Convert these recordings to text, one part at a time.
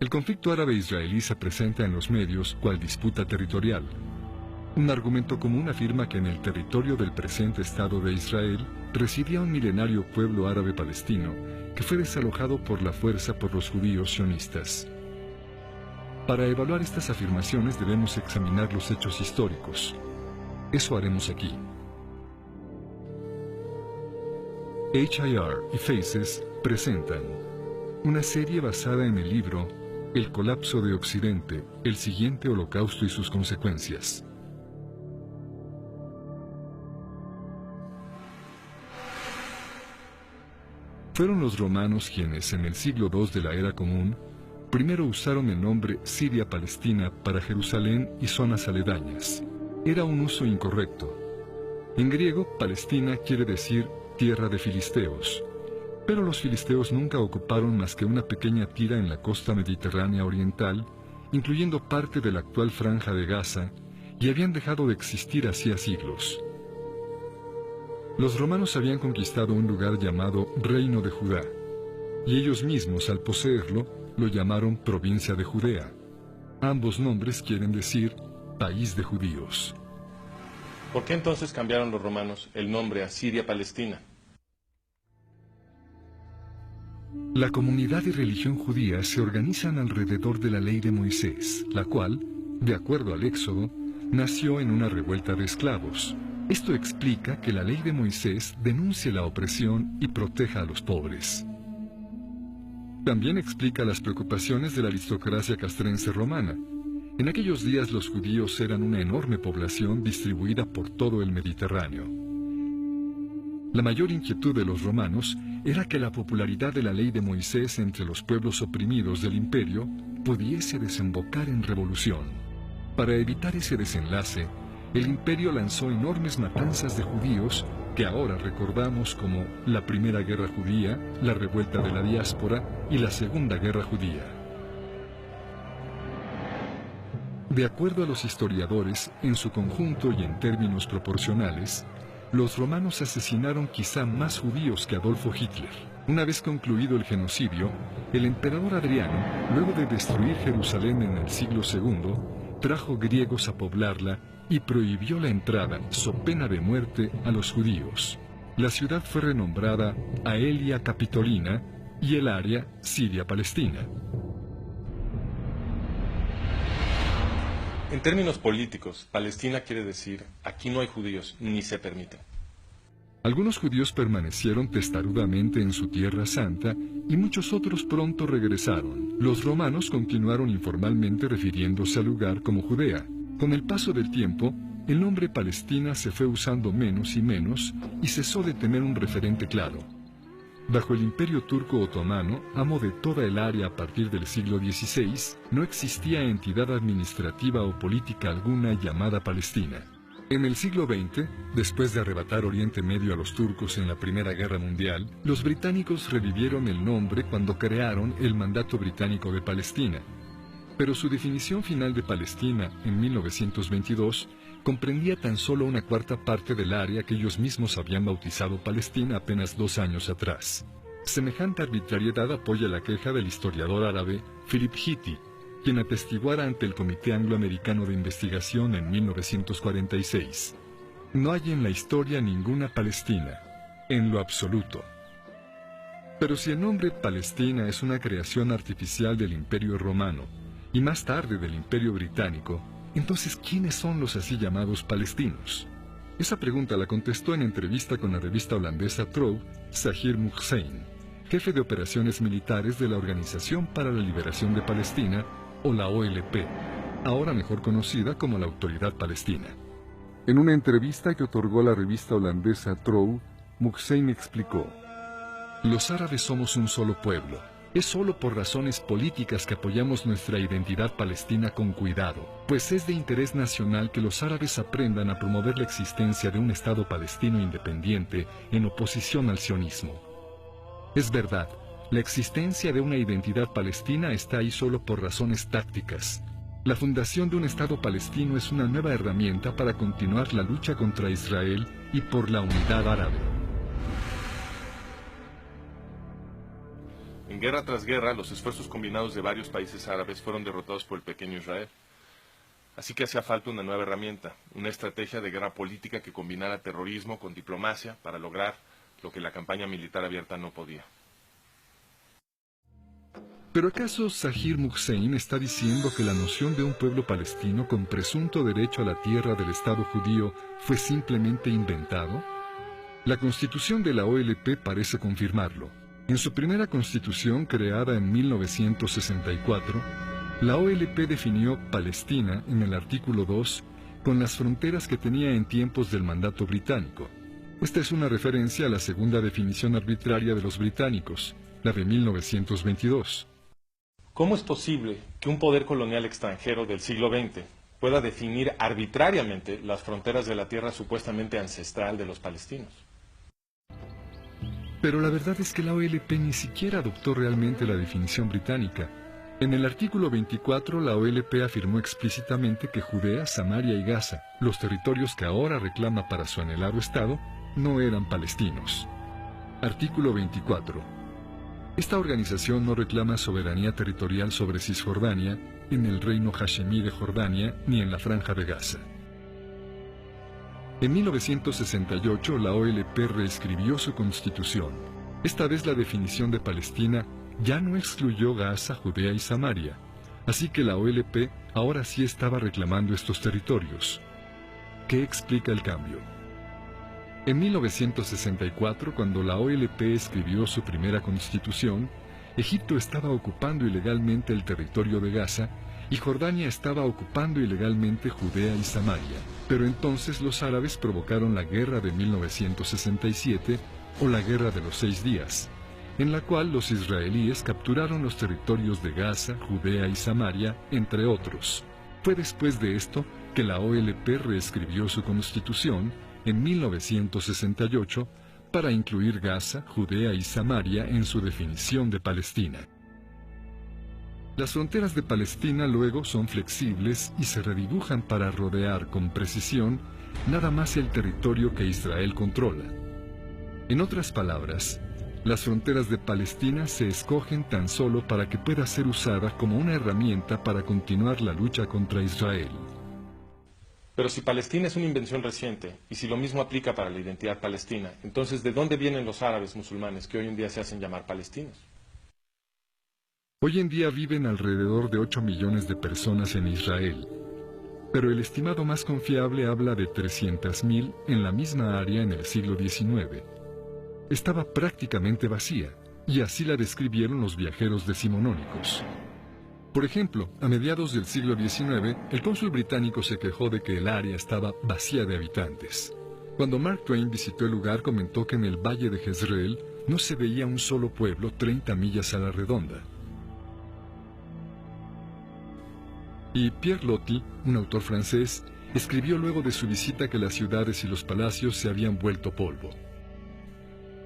El conflicto árabe-israelí se presenta en los medios cual disputa territorial. Un argumento común afirma que en el territorio del presente Estado de Israel residía un milenario pueblo árabe palestino que fue desalojado por la fuerza por los judíos sionistas. Para evaluar estas afirmaciones debemos examinar los hechos históricos. Eso haremos aquí. HIR y Faces presentan una serie basada en el libro El colapso de Occidente, el siguiente holocausto y sus consecuencias. Fueron los romanos quienes, en el siglo II de la Era Común, primero usaron el nombre Siria-Palestina para Jerusalén y zonas aledañas. Era un uso incorrecto. En griego, Palestina quiere decir tierra de filisteos, pero los filisteos nunca ocuparon más que una pequeña tira en la costa mediterránea oriental, incluyendo parte de la actual franja de Gaza, y habían dejado de existir hacía siglos. Los romanos habían conquistado un lugar llamado Reino de Judá, y ellos mismos, al poseerlo, lo llamaron Provincia de Judea. Ambos nombres quieren decir País de Judíos. ¿Por qué entonces cambiaron los romanos el nombre a Siria-Palestina? La comunidad y religión judía se organizan alrededor de la ley de Moisés, la cual, de acuerdo al Éxodo, nació en una revuelta de esclavos. Esto explica que la ley de Moisés denuncie la opresión y proteja a los pobres. También explica las preocupaciones de la aristocracia castrense romana. En aquellos días los judíos eran una enorme población distribuida por todo el Mediterráneo. La mayor inquietud de los romanos era que la popularidad de la ley de Moisés entre los pueblos oprimidos del imperio pudiese desembocar en revolución. Para evitar ese desenlace, el imperio lanzó enormes matanzas de judíos que ahora recordamos como la Primera Guerra Judía, la Revuelta de la Diáspora y la Segunda Guerra Judía. De acuerdo a los historiadores, en su conjunto y en términos proporcionales, los romanos asesinaron quizá más judíos que Adolfo Hitler. Una vez concluido el genocidio, el emperador Adriano, luego de destruir Jerusalén en el siglo II, trajo griegos a poblarla y prohibió la entrada, so pena de muerte, a los judíos. La ciudad fue renombrada Aelia Capitolina y el área Siria-Palestina. En términos políticos, Palestina quiere decir aquí no hay judíos, ni se permiten. Algunos judíos permanecieron testarudamente en su tierra santa y muchos otros pronto regresaron. Los romanos continuaron informalmente refiriéndose al lugar como Judea. Con el paso del tiempo, el nombre Palestina se fue usando menos y menos y cesó de tener un referente claro. Bajo el Imperio Turco Otomano, amo de toda el área a partir del siglo XVI, no existía entidad administrativa o política alguna llamada Palestina. En el siglo XX, después de arrebatar Oriente Medio a los turcos en la Primera Guerra Mundial, los británicos revivieron el nombre cuando crearon el Mandato Británico de Palestina. Pero su definición final de Palestina, en 1922, comprendía tan solo una cuarta parte del área que ellos mismos habían bautizado Palestina apenas 2 años atrás. Semejante arbitrariedad apoya la queja del historiador árabe Philip Hitti, quien atestiguara ante el Comité Anglo-Americano de Investigación en 1946. No hay en la historia ninguna Palestina, en lo absoluto. Pero si el nombre Palestina es una creación artificial del Imperio Romano, y más tarde del Imperio Británico, entonces ¿quiénes son los así llamados palestinos? Esa pregunta la contestó en entrevista con la revista holandesa Trouw, Zahir Muhseen, jefe de operaciones militares de la Organización para la Liberación de Palestina, o la OLP, ahora mejor conocida como la Autoridad Palestina. En una entrevista que otorgó la revista holandesa Trouw, Muhseen explicó: "Los árabes somos un solo pueblo. Es solo por razones políticas que apoyamos nuestra identidad palestina con cuidado, pues es de interés nacional que los árabes aprendan a promover la existencia de un Estado palestino independiente en oposición al sionismo. Es verdad, la existencia de una identidad palestina está ahí solo por razones tácticas. La fundación de un Estado palestino es una nueva herramienta para continuar la lucha contra Israel y por la unidad árabe". En guerra tras guerra, los esfuerzos combinados de varios países árabes fueron derrotados por el pequeño Israel. Así que hacía falta una nueva herramienta, una estrategia de guerra política que combinara terrorismo con diplomacia para lograr lo que la campaña militar abierta no podía. ¿Pero acaso Zahir Muhsein está diciendo que la noción de un pueblo palestino con presunto derecho a la tierra del Estado judío fue simplemente inventado? La Constitución de la OLP parece confirmarlo. En su primera constitución, creada en 1964, la OLP definió Palestina en el artículo 2 con las fronteras que tenía en tiempos del mandato británico. Esta es una referencia a la segunda definición arbitraria de los británicos, la de 1922. ¿Cómo es posible que un poder colonial extranjero del siglo XX pueda definir arbitrariamente las fronteras de la tierra supuestamente ancestral de los palestinos? Pero la verdad es que la OLP ni siquiera adoptó realmente la definición británica. En el artículo 24, la OLP afirmó explícitamente que Judea, Samaria y Gaza, los territorios que ahora reclama para su anhelado Estado, no eran palestinos. Artículo 24. Esta organización no reclama soberanía territorial sobre Cisjordania, en el reino hashemí de Jordania, ni en la Franja de Gaza. En 1968, la OLP reescribió su constitución. Esta vez la definición de Palestina ya no excluyó Gaza, Judea y Samaria, así que la OLP ahora sí estaba reclamando estos territorios. ¿Qué explica el cambio? En 1964, cuando la OLP escribió su primera constitución, Egipto estaba ocupando ilegalmente el territorio de Gaza y Jordania estaba ocupando ilegalmente Judea y Samaria. Pero entonces los árabes provocaron la guerra de 1967 o la guerra de los 6 días, en la cual los israelíes capturaron los territorios de Gaza, Judea y Samaria, entre otros. Fue después de esto que la OLP reescribió su constitución en 1968 para incluir Gaza, Judea y Samaria en su definición de Palestina. Las fronteras de Palestina luego son flexibles y se redibujan para rodear con precisión nada más el territorio que Israel controla. En otras palabras, las fronteras de Palestina se escogen tan solo para que pueda ser usada como una herramienta para continuar la lucha contra Israel. Pero si Palestina es una invención reciente, y si lo mismo aplica para la identidad palestina, entonces ¿de dónde vienen los árabes musulmanes que hoy en día se hacen llamar palestinos? Hoy en día viven alrededor de 8 millones de personas en Israel, pero el estimado más confiable habla de 300.000 en la misma área en el siglo XIX. Estaba prácticamente vacía, y así la describieron los viajeros decimonónicos. Por ejemplo, a mediados del siglo XIX, el cónsul británico se quejó de que el área estaba vacía de habitantes. Cuando Mark Twain visitó el lugar, comentó que en el valle de Jezreel no se veía un solo pueblo 30 millas a la redonda. Y Pierre Loti, un autor francés, escribió luego de su visita que las ciudades y los palacios se habían vuelto polvo.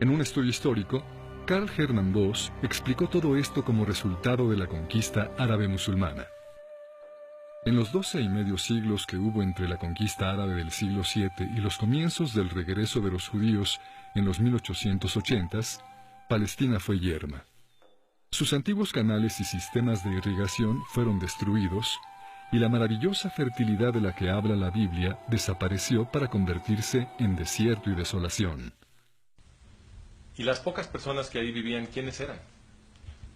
En un estudio histórico, Karl Hermann Voss explicó todo esto como resultado de la conquista árabe-musulmana. En los 12 y medio siglos que hubo entre la conquista árabe del siglo VII y los comienzos del regreso de los judíos en los 1880s, Palestina fue yerma. Sus antiguos canales y sistemas de irrigación fueron destruidos, y la maravillosa fertilidad de la que habla la Biblia desapareció para convertirse en desierto y desolación. ¿Y las pocas personas que ahí vivían, quiénes eran?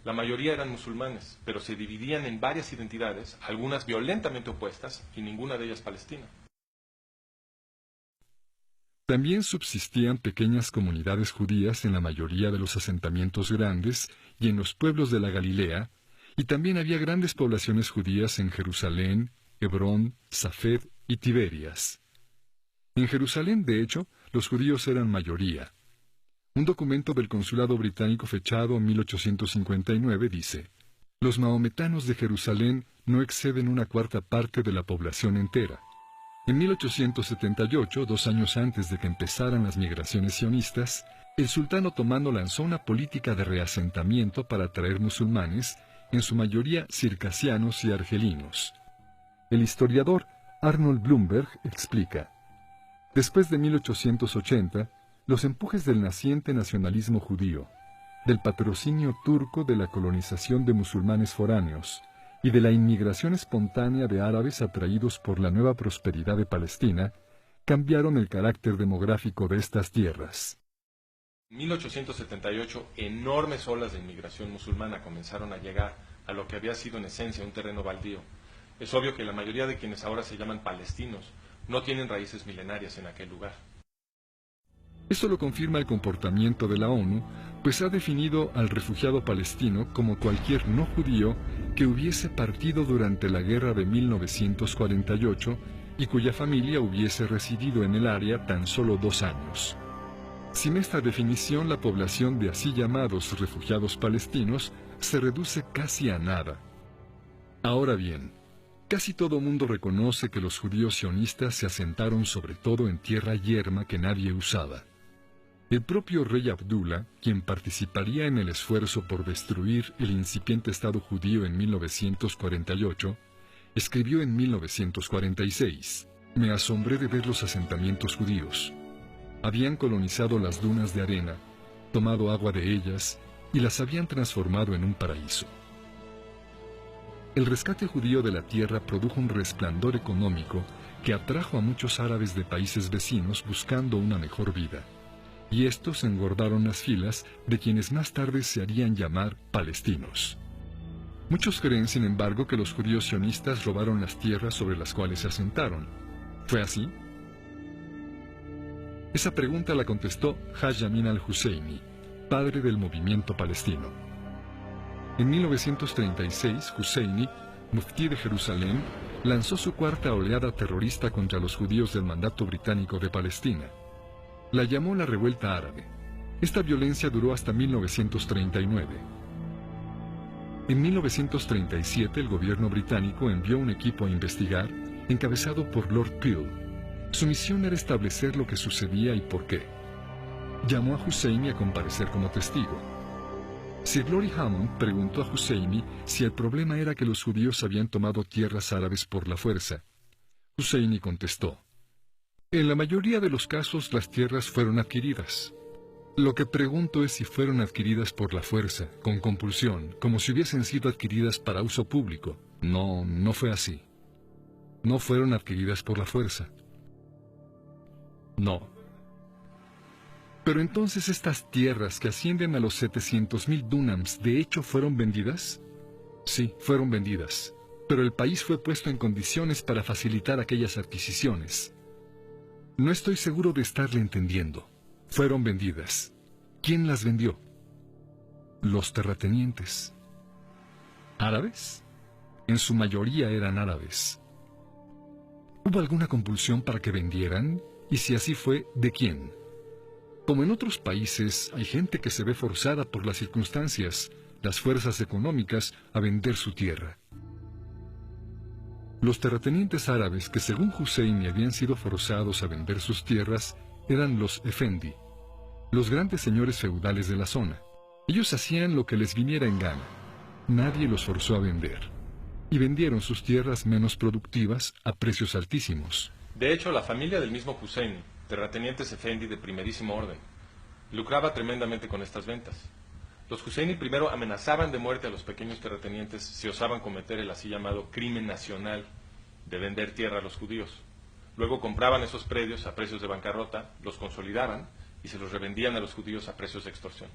La mayoría eran musulmanes, pero se dividían en varias identidades, algunas violentamente opuestas, y ninguna de ellas palestina. También subsistían pequeñas comunidades judías en la mayoría de los asentamientos grandes y en los pueblos de la Galilea, y también había grandes poblaciones judías en Jerusalén, Hebrón, Safed y Tiberias. En Jerusalén, de hecho, los judíos eran mayoría. Un documento del consulado británico fechado en 1859 dice: «Los mahometanos de Jerusalén no exceden 1/4 parte de la población entera». En 1878, 2 años antes de que empezaran las migraciones sionistas, el sultán otomano lanzó una política de reasentamiento para atraer musulmanes, en su mayoría circasianos y argelinos. El historiador Arnold Blumberg explica: después de 1880, los empujes del naciente nacionalismo judío, del patrocinio turco de la colonización de musulmanes foráneos y de la inmigración espontánea de árabes atraídos por la nueva prosperidad de Palestina, cambiaron el carácter demográfico de estas tierras. En 1878, enormes olas de inmigración musulmana comenzaron a llegar a lo que había sido en esencia un terreno baldío. Es obvio que la mayoría de quienes ahora se llaman palestinos no tienen raíces milenarias en aquel lugar. Esto lo confirma el comportamiento de la ONU, pues ha definido al refugiado palestino como cualquier no judío que hubiese partido durante la guerra de 1948 y cuya familia hubiese residido en el área tan solo 2 años. Sin esta definición, la población de así llamados refugiados palestinos se reduce casi a nada. Ahora bien, casi todo mundo reconoce que los judíos sionistas se asentaron sobre todo en tierra yerma que nadie usaba. El propio rey Abdullah, quien participaría en el esfuerzo por destruir el incipiente Estado judío en 1948, escribió en 1946: «Me asombré de ver los asentamientos judíos. Habían colonizado las dunas de arena, tomado agua de ellas y las habían transformado en un paraíso». El rescate judío de la tierra produjo un resplandor económico que atrajo a muchos árabes de países vecinos buscando una mejor vida, y estos engordaron las filas de quienes más tarde se harían llamar palestinos. Muchos creen, sin embargo, que los judíos sionistas robaron las tierras sobre las cuales se asentaron. ¿Fue así? Esa pregunta la contestó Haj Amin al-Husseini, padre del movimiento palestino. En 1936, Husseini, muftí de Jerusalén, lanzó su cuarta oleada terrorista contra los judíos del mandato británico de Palestina. La llamó la Revuelta Árabe. Esta violencia duró hasta 1939. En 1937, el gobierno británico envió un equipo a investigar, encabezado por Lord Peel. Su misión era establecer lo que sucedía y por qué. Llamó a Husseini a comparecer como testigo. Sir Glory Hammond preguntó a Husseini si el problema era que los judíos habían tomado tierras árabes por la fuerza. Husseini contestó: «En la mayoría de los casos las tierras fueron adquiridas. Lo que pregunto es si fueron adquiridas por la fuerza, con compulsión, como si hubiesen sido adquiridas para uso público. No, no fue así. No fueron adquiridas por la fuerza». No. Pero entonces estas tierras que ascienden a los 700,000 dunams, ¿de hecho fueron vendidas? Sí, fueron vendidas, pero el país fue puesto en condiciones para facilitar aquellas adquisiciones. No estoy seguro de estarle entendiendo. Fueron vendidas. ¿Quién las vendió? Los terratenientes. ¿Árabes? En su mayoría eran árabes. ¿Hubo alguna compulsión para que vendieran? Y si así fue, ¿de quién? Como en otros países, hay gente que se ve forzada por las circunstancias, las fuerzas económicas, a vender su tierra. Los terratenientes árabes que según Husseini habían sido forzados a vender sus tierras eran los Efendi, los grandes señores feudales de la zona. Ellos hacían lo que les viniera en gana. Nadie los forzó a vender. Y vendieron sus tierras menos productivas a precios altísimos. De hecho, la familia del mismo Husseini, terratenientes Efendi de primerísimo orden, lucraba tremendamente con estas ventas. Los Husseini primero amenazaban de muerte a los pequeños terratenientes si osaban cometer el así llamado crimen nacional de vender tierra a los judíos. Luego compraban esos predios a precios de bancarrota, los consolidaban y se los revendían a los judíos a precios de extorsión.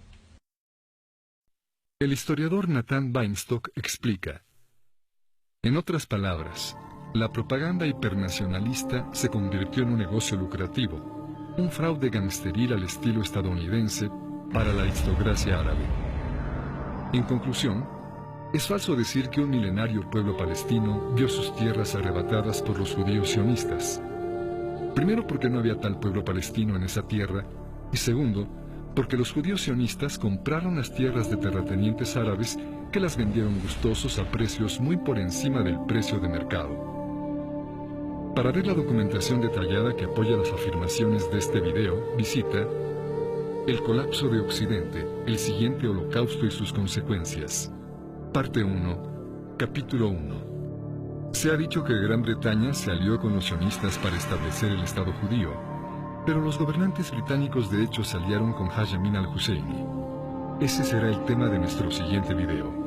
El historiador Nathan Weinstock explica: en otras palabras, la propaganda hipernacionalista se convirtió en un negocio lucrativo, un fraude gangsteril al estilo estadounidense para la aristocracia árabe. En conclusión, es falso decir que un milenario pueblo palestino vio sus tierras arrebatadas por los judíos sionistas. Primero, porque no había tal pueblo palestino en esa tierra, y segundo, porque los judíos sionistas compraron las tierras de terratenientes árabes que las vendieron gustosos a precios muy por encima del precio de mercado. Para ver la documentación detallada que apoya las afirmaciones de este video, visita El colapso de Occidente, el siguiente holocausto y sus consecuencias. Parte 1, capítulo 1. Se ha dicho que Gran Bretaña se alió con los sionistas para establecer el Estado judío, pero los gobernantes británicos de hecho se aliaron con Haj Amin al-Husseini. Ese será el tema de nuestro siguiente video.